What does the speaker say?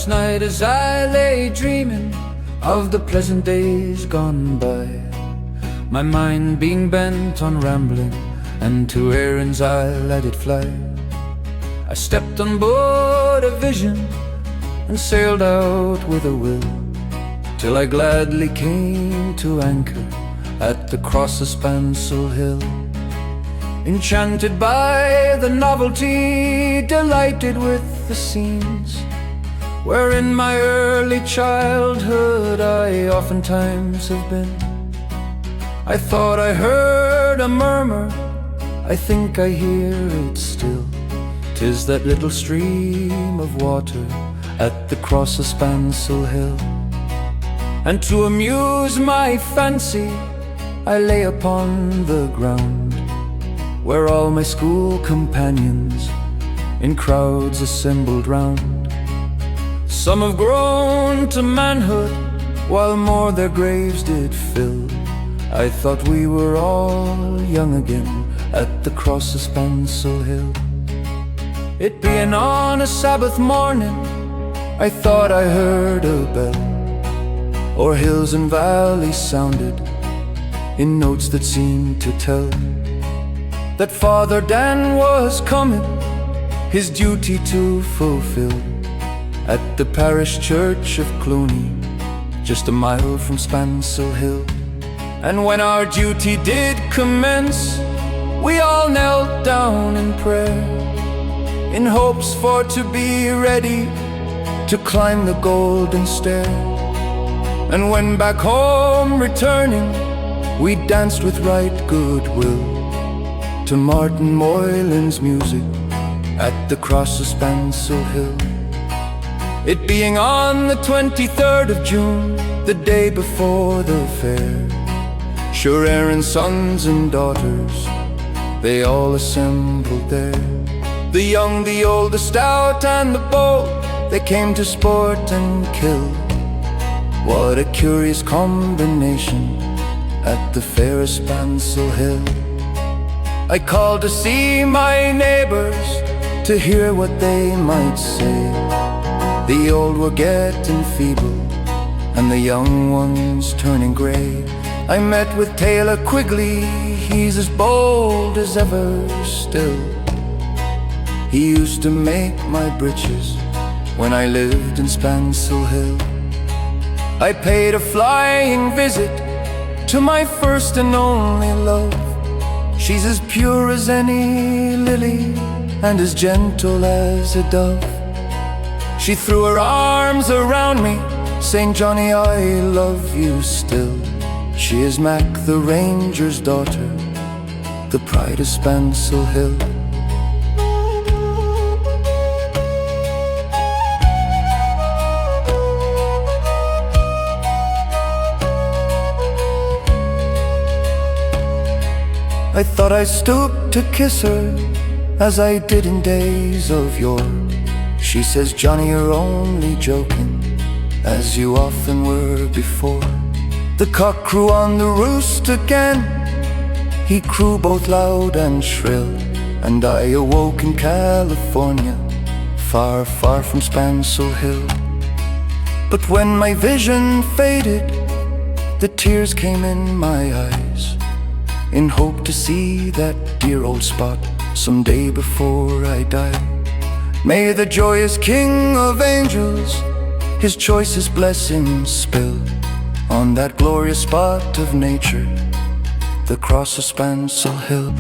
Last night as I lay dreaming of the pleasant days gone by, my mind being bent on rambling, and to errands I let it fly. I stepped on board a vision and sailed out with a will, till I gladly came to anchor at the Cross of Spancil Hill. Enchanted by the novelty, delighted with the scenes, where in my early childhood I oftentimes have been. I thought I heard a murmur, I think I hear it still. 'Tis that little stream of water at the Cross of Spancil Hill. And to amuse my fancy, I lay upon the ground, where all my school companions in crowds assembled round. Some have grown to manhood, while more their graves did fill. I thought we were all young again at the Cross of Spancil Hill. It being on a Sabbath morning, I thought I heard a bell, o'er hills and valleys sounded, in notes that seemed to tell that Father Dan was coming, his duty to fulfill, at the parish church of Clooney, just a mile from Spancil Hill. And when our duty did commence, we all knelt down in prayer, in hopes for to be ready to climb the golden stair. And when back home returning, we danced with right goodwill to Martin Moylan's music at the Cross of Spancil Hill. It being on the 23rd of June, the day before the fair, sure Aaron's sons and daughters, they all assembled there. The young, the old, the stout and the bold, they came to sport and kill. What a curious combination at the fair of Spancil Hill. I called to see my neighbours, to hear what they might say. The old were getting feeble, and the young ones turning grey. I met with Taylor Quigley, he's as bold as ever still. He used to make my breeches when I lived in Spancil Hill. I paid a flying visit to my first and only love. She's as pure as any lily, and as gentle as a dove. She threw her arms around me, saying, "Johnny, I love you still." She is Mac the ranger's daughter, the pride of Spancil Hill. I thought I stooped to kiss her, as I did in days of yore. She says, "Johnny, you're only joking, as you often were before." The cock crew on the roost again, he crew both loud and shrill, and I awoke in California, far, far from Spancil Hill. But when my vision faded, the tears came in my eyes, in hope to see that dear old spot someday before I die. May the joyous King of Angels his choicest blessings spill on that glorious spot of nature, the Cross of Spancil Hill.